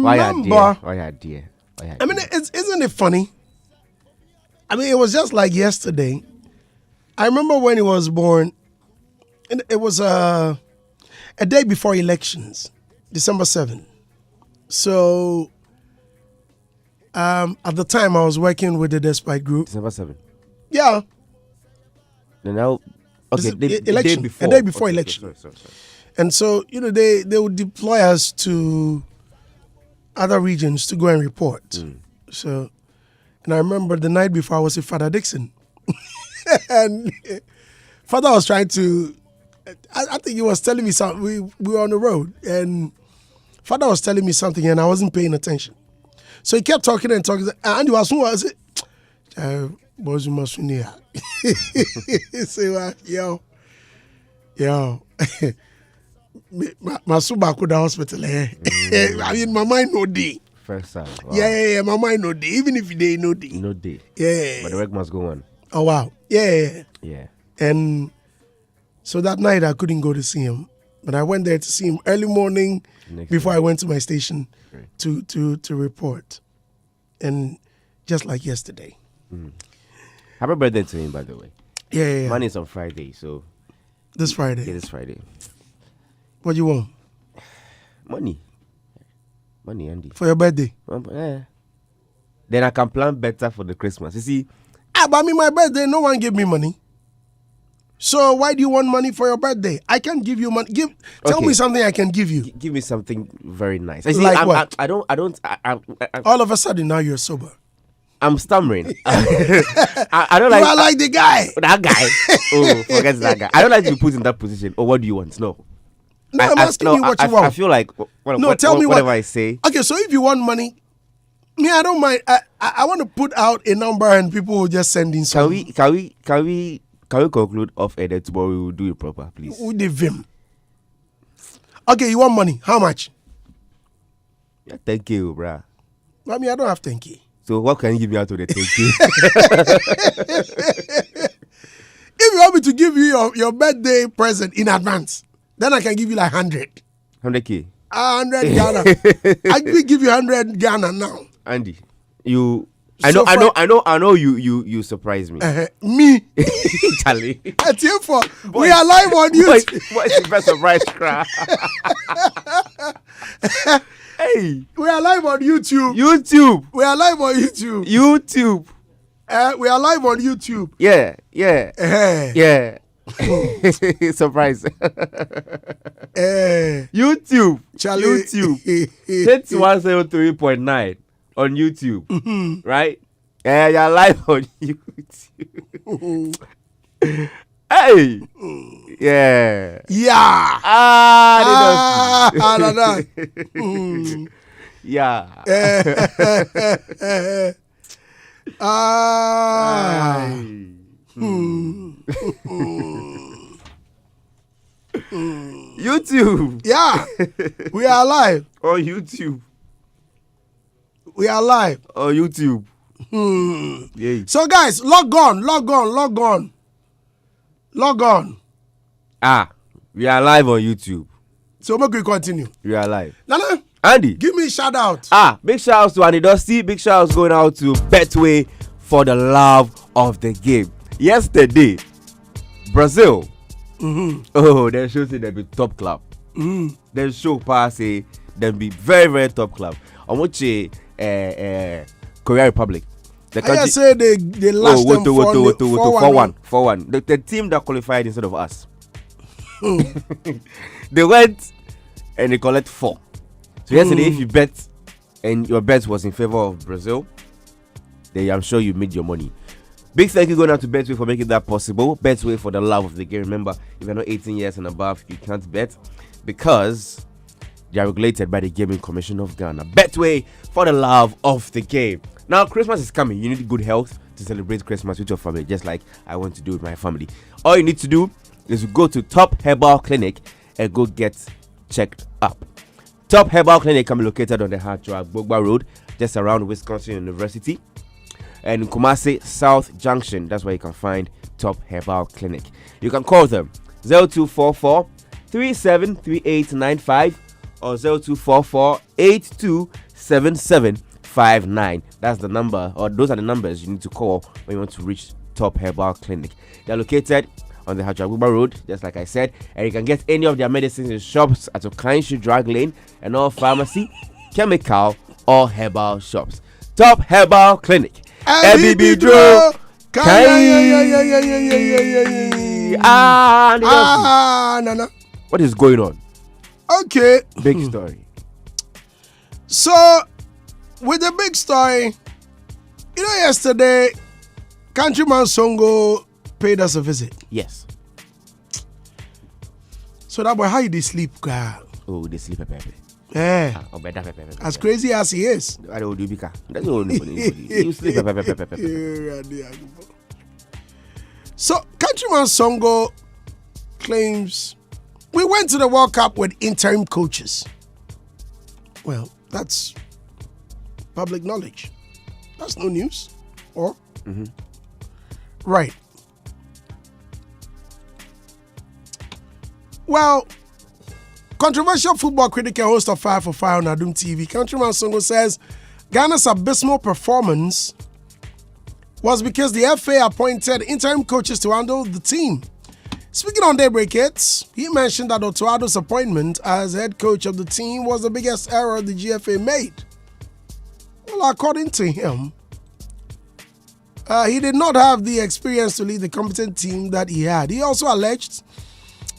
remember. Why are dear? I mean, isn't it funny? I mean, it was just like yesterday. I remember when he was born, and it was a day before elections, December 7th. So, at the time, I was working with the Despite Group. December 7th. Yeah. And now, okay, election, a day before election. Sorry. And so, they would deploy us to other regions to go and report. So, and I remember the night before I was with Father Dixon. And Father was trying to, I think he was telling me something. We were on the road and Father was telling me something and I wasn't paying attention. So he kept talking and talking. And he was it? Say, yo. My Subakuda hospital. I mean, my mind no day. First time. Wow. Yeah. My mind no day. Even if they no day. No day. Yeah. But the work must go on. Oh wow. Yeah. And so that night I couldn't go to see him, but I went there to see him early morning before I went to my station to report, and just like yesterday. Happy birthday to him, by the way. Yeah. Mine is on Friday, so this Friday. Yeah, this Friday. What do you want? Money, Andy. For your birthday? Yeah. Then I can plan better for the Christmas. You see. But my birthday, no one gave me money. So why do you want money for your birthday? I can't give you money. Tell me something I can give you. Give me something very nice. See, like what? I don't. All of a sudden now you're sober. I'm stammering. I don't like. You are like the guy. That guy. Oh, forget that guy. I don't like to be put in that position. Oh, what do you want? No. I'm asking you what you want. I feel like tell me whatever I say. Okay, so if you want money, I don't mind. I want to put out a number and people will just send in some. Can we conclude off air that tomorrow we will do it proper, please? With the vim. Okay, you want money? How much? Yeah, thank you, bruh. I don't have 10K. So what can you give me out of the 10K? If you want me to give you your birthday present in advance, then I can give you like 100. 100K. 100 Ghana. I will give you 100 Ghana now. Andy, I know you surprise me. Me? Charlie. We are live on YouTube. What's the best surprise cry? Hey. We are live on YouTube. We are live on YouTube. We are live on YouTube. Yeah. Surprise. YouTube. Charlie. YouTube. Hitz 173.9 on YouTube. Right? Yeah, you're live on YouTube. Hey. Yeah. Yeah. YouTube. Yeah. We are live on YouTube. We are live on YouTube. Yeah. So guys, log on. We are live on YouTube. So make we continue. We are live. Nana, Andy, give me a shout out. Big shout out to Andy Dosty. Big shout out going out to Betway for the love of the game. Yesterday, Brazil. Oh, they show say they be top club. They show pass say they be very, very top club. I want to Korea Republic. The country, I say they lost them 4-1. The team that qualified instead of us. They went and they collect 4. So yesterday, if you bet and your bet was in favor of Brazil, then I'm sure you made your money. Big thank you going out to Betway for making that possible. Betway for the love of the game. Remember, if you're not 18 years and above, you can't bet because they are regulated by the Gaming Commission of Ghana. Betway for the love of the game. Now, Christmas is coming. You need good health to celebrate Christmas with your family, just like I want to do with my family. All you need to do is go to Top Herbal Clinic and go get checked up. Top Herbal Clinic can be located on the Hard Track, Bogba Road, just around Wisconsin University. And in Kumasi South Junction, that's where you can find Top Herbal Clinic. You can call them 0244 373895 or 0244 82 7759. That's the number, or those are the numbers you need to call when you want to reach Top Herbal Clinic. They're located on the Hajaguba Road, just like I said, and you can get any of their medicines in shops at Okanshu Drug Lane and all pharmacy, chemical, or herbal shops. Top Herbal Clinic. ABB Draw. Nana. What is going on? Okay. Big story. So, with the big story, yesterday, Countryman Songo paid us a visit. Yes. So that boy, how you dey sleep, girl? Oh, they sleep pepe. Yeah. As crazy as he is. I don't do bika. That's all you sleep pepe. So, Countryman Songo claims we went to the World Cup with interim coaches. Well, that's public knowledge. That's no news. Or? Mm-hmm. Right. Well, controversial football critic and host of Fire for Fire on Adum TV, Countryman Songo says Ghana's abysmal performance was because the FA appointed interim coaches to handle the team. Speaking on Daybreak Hits, he mentioned that Otuado's appointment as head coach of the team was the biggest error the GFA made. Well, according to him, he did not have the experience to lead the competent team that he had. He also alleged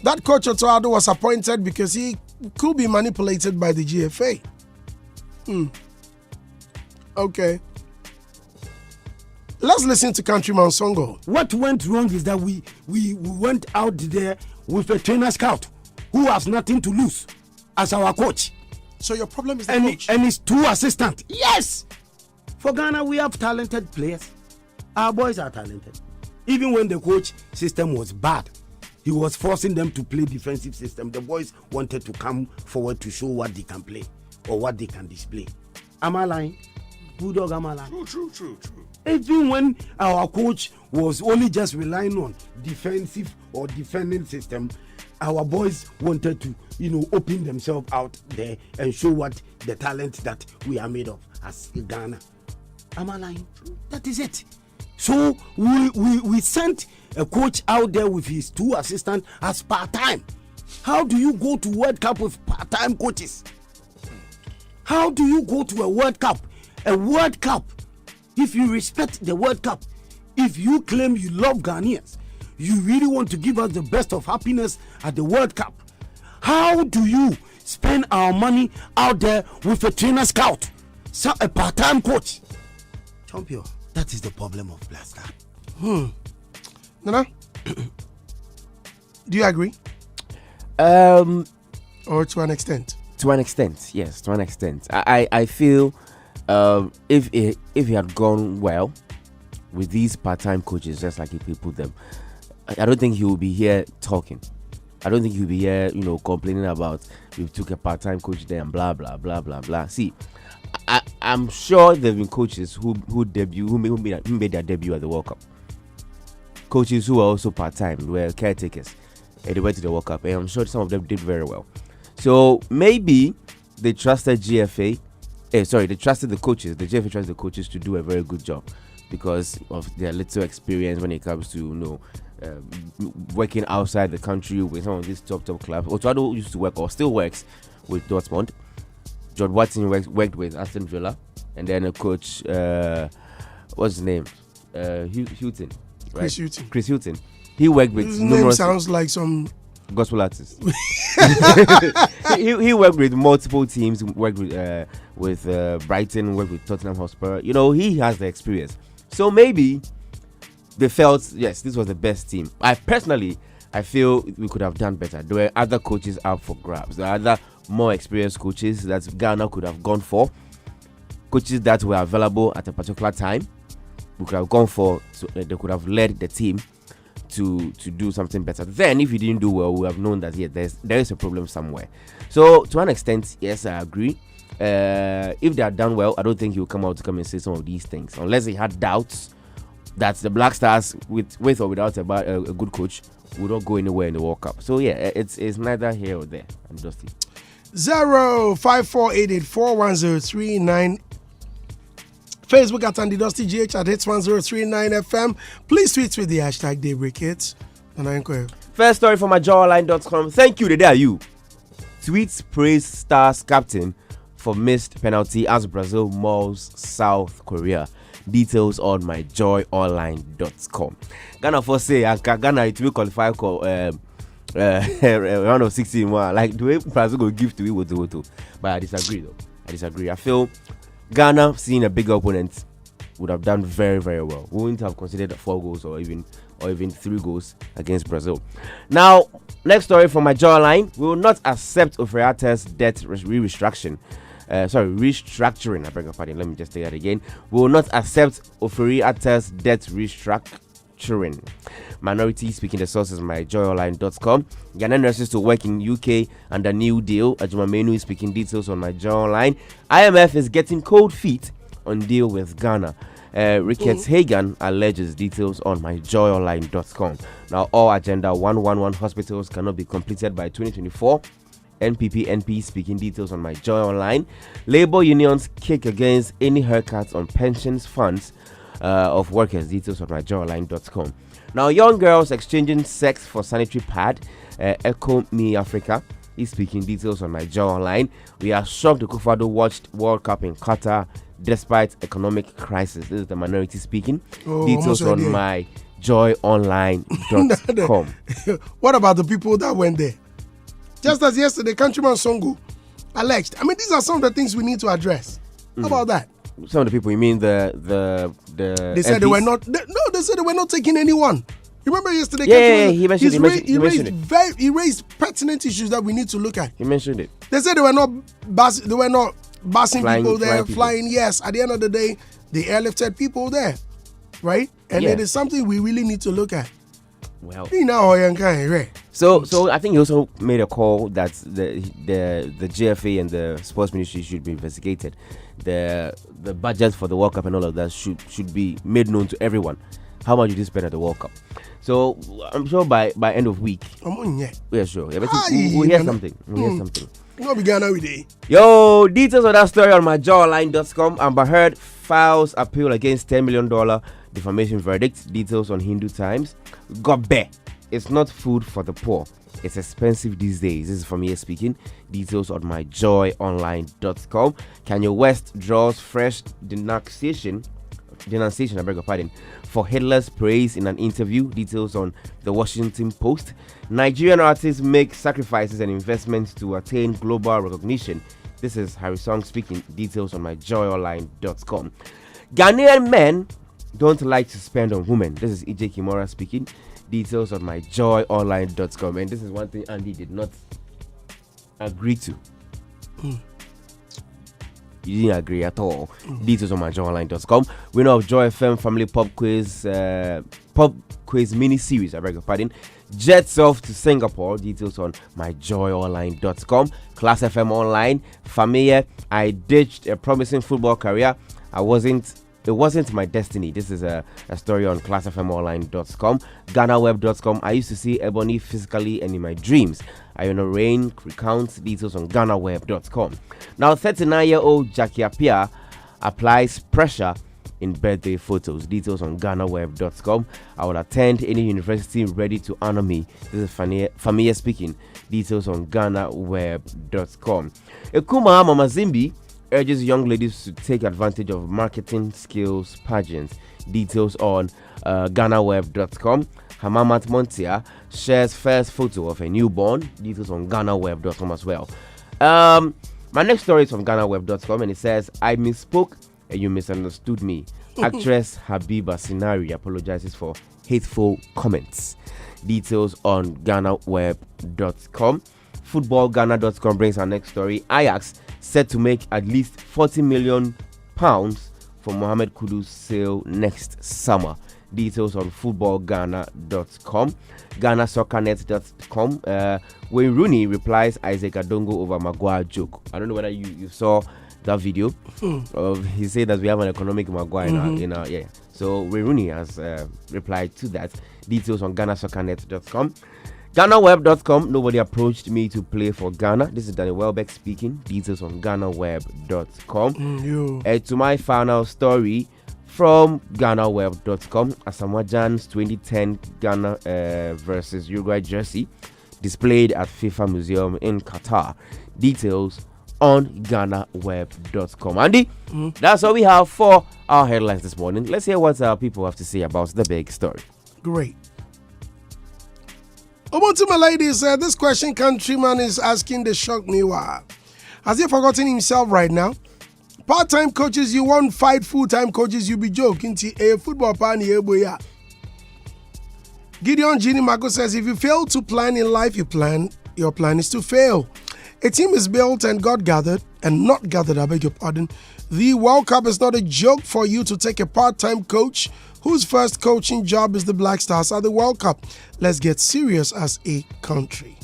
that Coach Otuado was appointed because he could be manipulated by the GFA. Okay. Let's listen to Countryman Songo. What went wrong is that we went out there with a trainer scout who has nothing to lose as our coach. So your problem is the coach? And his two assistants. Yes! For Ghana, we have talented players. Our boys are talented. Even when the coach system was bad, he was forcing them to play defensive system. The boys wanted to come forward to show what they can play or what they can display. Am I lying? Bulldog, am I lying? True. Even when our coach was only just relying on defensive or defending system, our boys wanted to, open themselves out there and show what the talent that we are made of as Ghana. Am I lying? That is it. So we sent a coach out there with his two assistants as part-time. How do you go to World Cup with part-time coaches? How do you go to a World Cup? A World Cup. If you respect the World Cup, if you claim you love Ghanaians, you really want to give us the best of happiness at the World Cup, how do you spend our money out there with a trainer scout, a part-time coach? Champion, that is the problem of Blaster. Nana, do you agree? Or to an extent? To an extent, yes, to an extent. I feel if he had gone well with these part-time coaches, just like he put them, I don't think he will be here talking. I don't think he'll be here, complaining about we took a part-time coach there and blah blah blah blah blah. See, I'm sure there've been coaches who made their debut at the World Cup. Coaches who are also part-time, were caretakers, and they went to the World Cup, and I'm sure some of them did very well. So maybe they trusted GFA. They trusted the coaches. The GFA trusted the coaches to do a very good job because of their little experience when it comes to working outside the country with some of these top clubs. Otuado used to work or still works with Dortmund. John Watson worked with Aston Villa, and then a coach, what's his name? Houghton. Right? Chris Houghton. He worked with his name sounds like some gospel artist. he worked with multiple teams. Worked with Brighton. Worked with Tottenham Hotspur. He has the experience. So maybe they felt yes, this was the best team. I feel we could have done better. There were other coaches up for grabs. There are other more experienced coaches that Ghana could have gone for. Coaches that were available at a particular time. We could have gone for. So they could have led the team to do something better. Then if you didn't do well, we have known that there is a problem somewhere. So to an extent, yes, I agree. If they had done well, I don't think he will come out to come and say some of these things unless he had doubts that the Black Stars with or without a good coach would not go anywhere in the World Cup. So yeah, it's neither here or there. And Dosty. 0548841039. Facebook at Andy Dosty GH at Hitz 1039 FM. Please tweet with the hashtag Daybreak Hits. And I inquire. First story from myjawline.com. Thank you, the you. Tweets praise Stars captain for missed penalty as Brazil mauls South Korea. Details on myjoyonline.com. Ghana for say Ghana it will qualify for round of 16. Like the way Brazil go give to it, but I disagree though. I feel Ghana seeing a bigger opponent would have done very, very well. We wouldn't have considered 4 goals or even 3 goals against Brazil. Now, next story from my jawline. We will not accept Oferiata's debt restructuring. I beg your pardon. Let me just say that again. We will not accept Oferiata's debt restructuring. Minority speaking the sources myjoyonline.com. Ghanaian nurses to work in UK under New Deal. Ajumamenu is speaking details on my jawline. IMF is getting cold feet on deal with Ghana. Ricketts Hagan alleges details on myjoyonline.com. Now, all Agenda 111 hospitals cannot be completed by 2024. NPP speaking details on my Joy Online. Labour unions kick against any haircuts on pensions funds of workers. Details on myjoyonline.com. Now, young girls exchanging sex for sanitary pad. Echo Me Africa is speaking details on my Joy Online. We are shocked the Kufado watched World Cup in Qatar despite economic crisis. This is the minority speaking. Details on my joyonline.com. What about the people that went there? Just as yesterday, Countryman Songo alleged. I mean, these are some of the things we need to address. How about that? Some of the people, you mean the They said MPs? they were not. They said they were not taking anyone. You remember yesterday? Yeah, he mentioned it. He raised pertinent issues that we need to look at. He mentioned it. They said they were not busing people there, flying. Yes, at the end of the day, they airlifted people there, right? And it is something we really need to look at. Well, so I think he also made a call that the GFA and the sports ministry should be investigated. The budget for the World Cup and all of that should be made known to everyone. How much did you spend at the World Cup? So I'm sure by end of week. Yeah, sure. Yeah, we'll hear something. Yo, details of that story on myjawline.com. Amber Heard files appeal against $10 million defamation verdict. Details on Hindu Times. Gobe. It's not food for the poor. It's expensive these days. This is from here speaking. Details on myjoyonline.com. Kanye West draws fresh denunciation, I beg your pardon, for Hitler's praise in an interview. Details on the Washington Post. Nigerian artists make sacrifices and investments to attain global recognition. This is Harry Song speaking. Details on myjoyonline.com. Ghanaian men don't like to spend on women. This is EJ Kimura speaking. Details on myjoyonline.com. And this is one thing Andy did not agree to. You didn't agree at all. Details on myjoyonline.com. Winner of Joy FM Family Pop Quiz mini series. I beg your pardon. Jets off to Singapore. Details on myjoyonline.com. Class FM Online. Familia. I ditched a promising football career. It wasn't my destiny. This is a story on classfmonline.com. GhanaWeb.com. I used to see Ebony physically and in my dreams. Iona Rain recounts details on GhanaWeb.com. Now, 39-year-old Jackie Appiah applies pressure in birthday photos. Details on GhanaWeb.com. I will attend any university ready to honor me. This is Famia speaking. Details on GhanaWeb.com. Ekuma Mamazimbi urges young ladies to take advantage of marketing skills pageants. Details on GhanaWeb.com. Hamamat Montia shares first photo of a newborn. Details on GhanaWeb.com as well. My next story is from GhanaWeb.com and it says, I misspoke and you misunderstood me. Actress Habiba Sinari apologizes for hateful comments. Details on GhanaWeb.com. FootballGhana.com brings our next story. Ajax set to make at least £40 million for Mohamed Kudus sale next summer. Details on footballghana.com. GhanaSoccerNet.com. Wayne Rooney replies Isaac Adongo over Maguire joke. I don't know whether you saw that video. He said that we have an economic Maguire in our So Wayne Rooney has replied to that. Details on GhanaSoccerNet.com. GhanaWeb.com. Nobody approached me to play for Ghana. This is Danny Welbeck speaking. Details on GhanaWeb.com. To my final story from GhanaWeb.com. Asamoah Gyan's 2010 Ghana versus Uruguay jersey displayed at FIFA Museum in Qatar. Details on GhanaWeb.com. Andy, that's all we have for our headlines this morning. Let's hear what our people have to say about the big story. Great. Over to my ladies, this question countryman is asking the shock me why. Has he forgotten himself right now? Part-time coaches, you won't fight full-time coaches, you be joking. A football party, Gideon Gini Mako says, if you fail to plan in life, your plan is to fail. A team is built and God gathered, and not gathered, I beg your pardon. The World Cup is not a joke for you to take a part-time coach whose first coaching job is the Black Stars at the World Cup. Let's get serious as a country.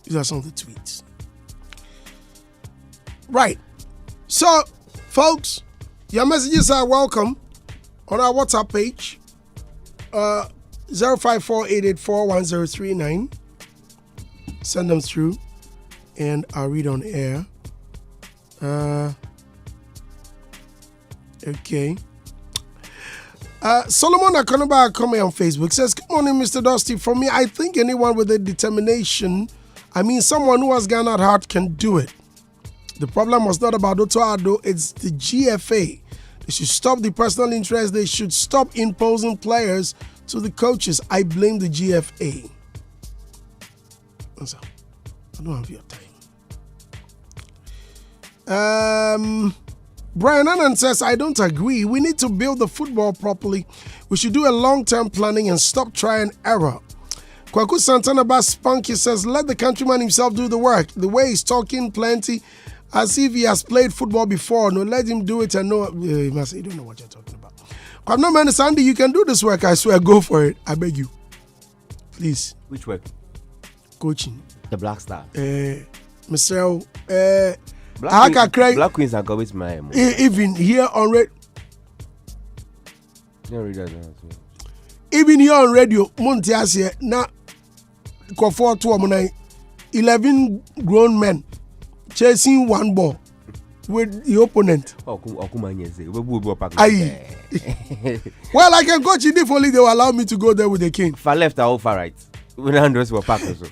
These are some of the tweets. Right. So, folks, your messages are welcome on our WhatsApp page, 0548841039. Send them through, and I'll read on air. Okay. Solomon Akonoba Akome on Facebook says, good morning, Mr. Dosty. For me, I think anyone with a determination, someone who has Ghana at heart can do it. The problem was not about Dr. Ado, it's the GFA. They should stop the personal interest. They should stop imposing players to the coaches. I blame the GFA. So, I don't have your time. Brian Annan says, I don't agree. We need to build the football properly. We should do a long-term planning and stop try and error. Kwaku Santana Bass Spunky says, let the countryman himself do the work. The way he's talking plenty, as if he has played football before. No, let him do it and know. You don't know what you're talking about. Kwame Man Sandy, you can do this work. I swear, go for it. I beg you. Please. Which work? Coaching. The Black Star. Michelle. Black Queens are going with my even here on radio. Even here on radio, Montiasia now for 11 grown men chasing one ball with the opponent. Well, I can coach it if only they will allow me to go there with the king. Far left or far right? We don't were packed also.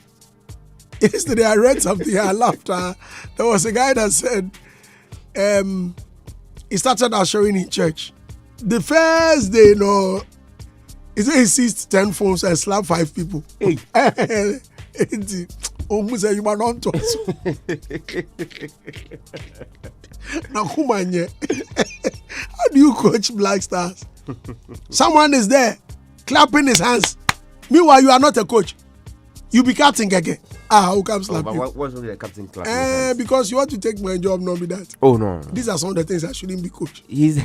Yesterday I read something, I laughed. There was a guy that said he started ushering in church. The first day, he said he seized 10 phones and slapped 5 people. Hey. Almost a human on to us. Now, how do you coach Black Stars? Someone is there clapping his hands. Meanwhile, you are not a coach. You be captain again. How come slap you? What's wrong with the captain clapping? Because you want to take my job, not be that. Oh, no. These are some of the things I shouldn't be coach. He's the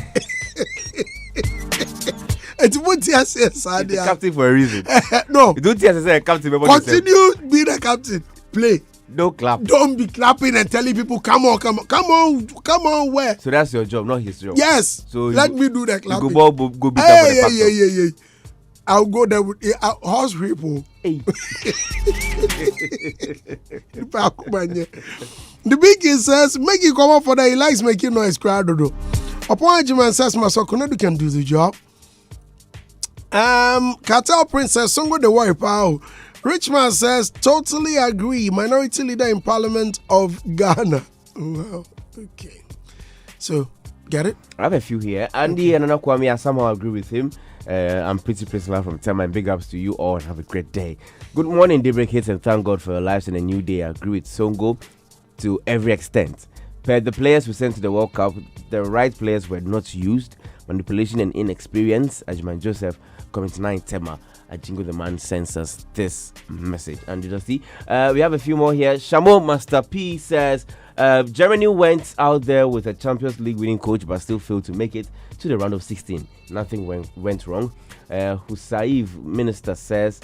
captain for a reason. No. You don't say a captain. Continue being a captain. Play. No clap. Don't be clapping and telling people, come on, where? So that's your job, not his job. Yes. So let me do the clapping. Go beat up for the yeah. I'll go there with horse people. Hey. The big kid says, make it come up for that. He likes making noise, crowd. Upon Jiman says, Masokonedu can do the job. Cartel Princess, Songo the Warrior Pao. Richman says, totally agree. Minority leader in Parliament of Ghana. Well, okay. So, get it? I have a few here. Andy and Qwame, I somehow agree with him. I'm pretty personal from Tema, and big ups to you all and have a great day. Good morning, Daybreak Hits, and thank God for your lives and a new day. I agree with Songo to every extent. Per the players we sent to the World Cup, the right players were not used. Manipulation and inexperience. Ajman Joseph, comment 9 Tema. Ajingo the man sends us this message. And you just see, we have a few more here. Shamo Master P says, Germany went out there with a Champions League winning coach but still failed to make it to the round of 16. Nothing went wrong. Husaiv Minister says,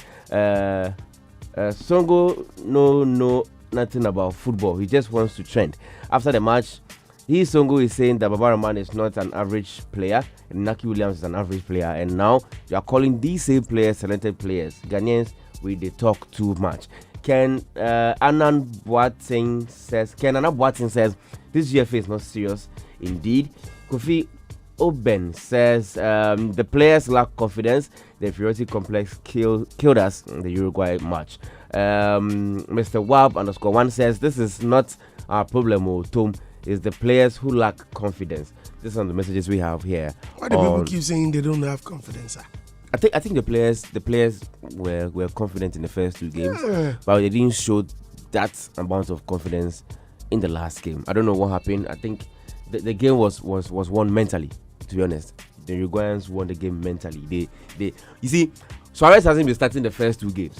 Songo no nothing about football. He just wants to trend. After the match, He Songo is saying that Baba Rahman is not an average player and Naki Williams is an average player, and now you are calling these same players talented players. Ghanaians, they talk too much. Anand Boateng says this GFA is not serious indeed. Kofi Oben says the players lack confidence. The inferiority complex killed us in the Uruguay match. Mr. Wab_1 says this is not our problem, Tom. It's the players who lack confidence. These are the messages we have here. Why do people keep saying they don't have confidence? I think the players were confident in the first two games, but they didn't show that amount of confidence in the last game. I don't know what happened. I think the game was won mentally. To be honest, the Uruguayans won the game mentally. They you see, Suarez hasn't been starting the first two games.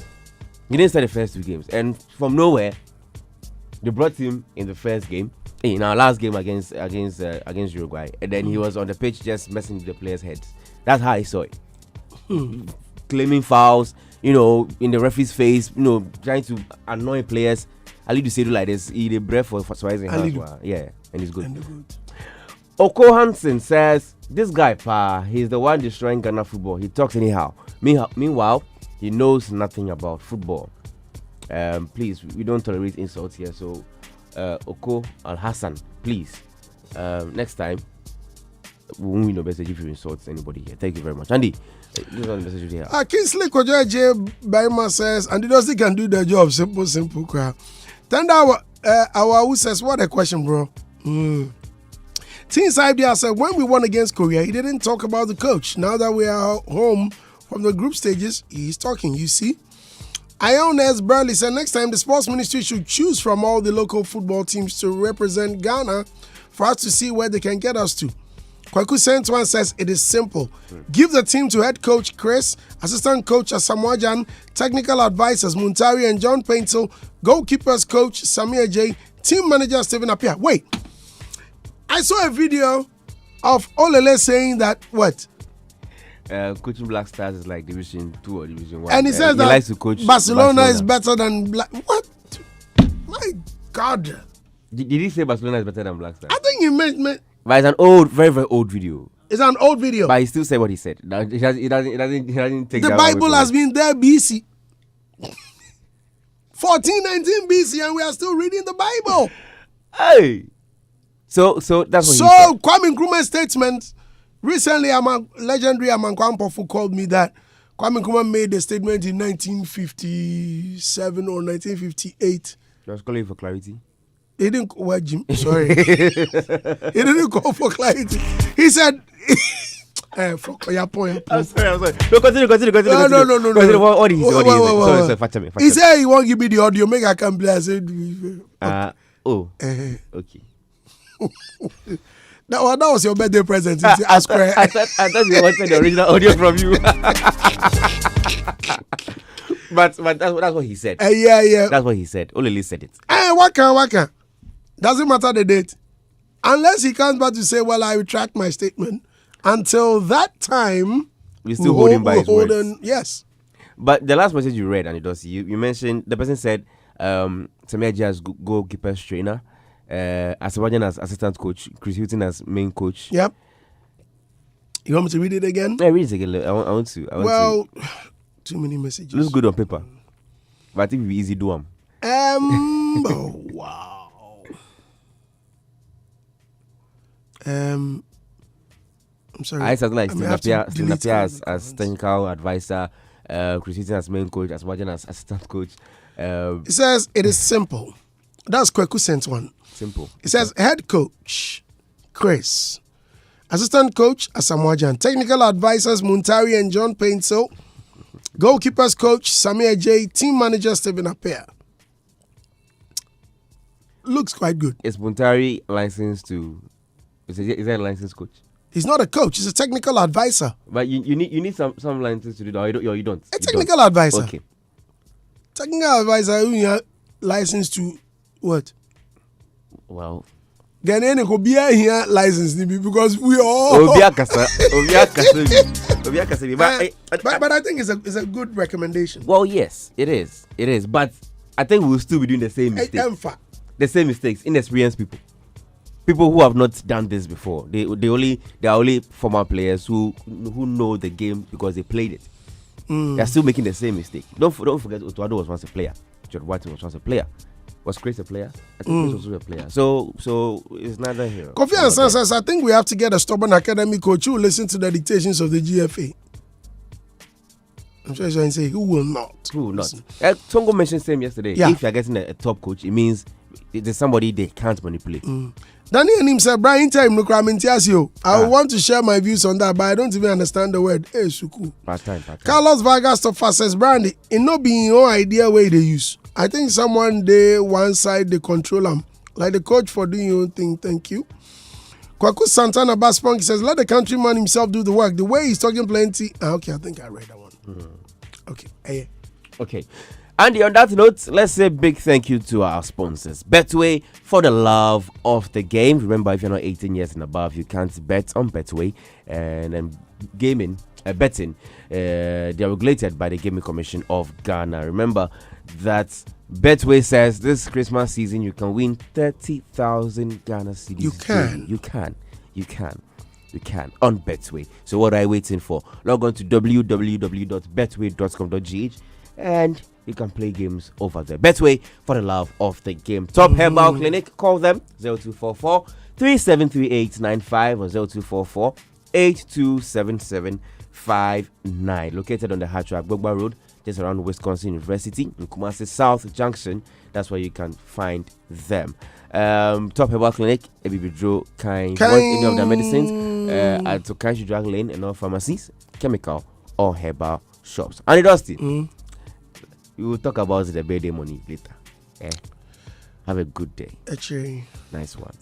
He didn't start the first two games, and from nowhere, they brought him in the first game. In our last game against Uruguay, and then he was on the pitch just messing with the players' heads. That's how I saw it. Claiming fouls, in the referee's face, trying to annoy players. I need to say it like this. He the breath for Suarez. Yeah, and he's good. Oko Hansen says this guy, he's the one destroying Ghana football. He talks anyhow. Meanwhile, he knows nothing about football. Please, we don't tolerate insults here. So, Oko Al Hassan, please, next time we won't know better if you insult anybody here. Thank you very much, Andy. This is the message here. Kingsley Kojoje Baima says, and the Dosty can do the job. Simple crowd. Then our who says, what a question, bro. Team Idea said, when we won against Korea, he didn't talk about the coach. Now that we are home from the group stages, he's talking. You see. Iones Burley said, next time the sports ministry should choose from all the local football teams to represent Ghana for us to see where they can get us to. Kwaku Sentwan says it is simple. Give the team to head coach Chris, assistant coach Asamoah, technical advisors Muntari and John Paintel, goalkeepers coach Samir J, team manager Stephen Appiah. Wait, I saw a video of Olele saying that what? Coaching Black Stars is like Division 2 or Division 1. And he says that he likes to coach Barcelona is better than Black. What? My God. Did he say Barcelona is better than Black Stars? I think he meant. But it's an old, very, very old video. It's an old video. But he still said what he said. He doesn't take the that Bible away has been there BC. 1419 BC, and we are still reading the Bible. Hey. So that's what he said. So Qwame Nkrumah's statement. Recently, legendary Amankwa Mpofu called me that Qwame Nkrumah made a statement in 1957 or 1958. Just calling for clarity. He didn't call Jim. Sorry. He didn't call for clarity. He said, fuck your point. I'm sorry. No, continue. No. Continue. What did he say? Sorry. He said he won't give me the audio. Make I come play. I said, okay. That was your birthday present. I thought you wanted the original audio from you. but that's what he said. Yeah. That's what he said. Olele said it. Waka. Doesn't matter the date. Unless he comes back to say, well, I retract my statement. Until that time, we still hold him by his words. Yes. But the last message you read, and you mentioned, the person said, Samir as goalkeeper's trainer, Asamoah as assistant coach, Chris Hilton as main coach. Yep. You want me to read it again? Yeah, read it again. I want to. Too many messages. Looks good on paper. But I think it'll be easy to do them. Oh, wow. I'm sorry. I said like Stephen as technical advisor, Chris Hilton as main coach, Asamoah as assistant coach. It says it is simple. That's Kweku sent one. Simple. It says head coach Chris, assistant coach Asamoah, technical advisors Muntari and John Paintel, goalkeepers coach Samir J, team manager Stephen Appiah. Looks quite good. Is Muntari licensed to? Is that a licensed coach? He's not a coach. He's a technical advisor. But you need some license to do that. Or you don't. A technical advisor. Okay. Technical advisor who you have license to what? Well. Ghanaian could be here license because we all. But I think it's a good recommendation. Well, yes, it is. But I think we'll still be doing the same mistakes. The same mistakes. Inexperienced people. people who have not done this before. They are only former players who know the game because they played it. They are still making the same mistake. Don't forget, Otuado was once a player. George White was once a player. Was Chris a player? I think Chris was also a player. So it's neither here. Kofi Ansan says, I think we have to get a stubborn academy coach who will listen to the dictations of the GFA. I'm sure he's going to say, who will not? Who will not? Tongo mentioned same yesterday. Yeah. If you're getting a top coach, it means there's somebody they can't manipulate. Danny and him said, Brian time no Cramentiasio. I want to share my views on that, but I don't even understand the word. Hey, Suku. Part time. Carlos Vargas to says, Brandy, it not being your idea way they use. I think someone they one side they control them. Like the coach for doing your own thing. Thank you. Kwaku Santana Baspunk says, let the countryman himself do the work. The way he's talking plenty. Okay, I think I read that one. Okay. Okay. Andy, on that note, let's say big thank you to our sponsors. Betway, for the love of the game. Remember, if you're not 18 years and above, you can't bet on Betway. And then betting, they are regulated by the Gaming Commission of Ghana. Remember that Betway says this Christmas season you can win 30,000 Ghana cedis. You can on Betway. So what are you waiting for? Log on to www.betway.com.gh and you can play games over there. Betway, for the love of the game. Top Herbal Clinic, call them 0244 373895 or 0244 827759. Located on the Hatchback Bogba Road, just around Wisconsin University in Kumasi South Junction. That's where you can find them. Top Herbal Clinic, Ebibidro, want any of their medicines at Tokanshi Drug Lane and all pharmacies, chemical or herbal shops. And Dosty, we will talk about the birthday money later. Have a good day. Actually, nice one.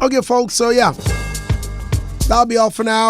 Okay, folks. So yeah, that'll be all for now.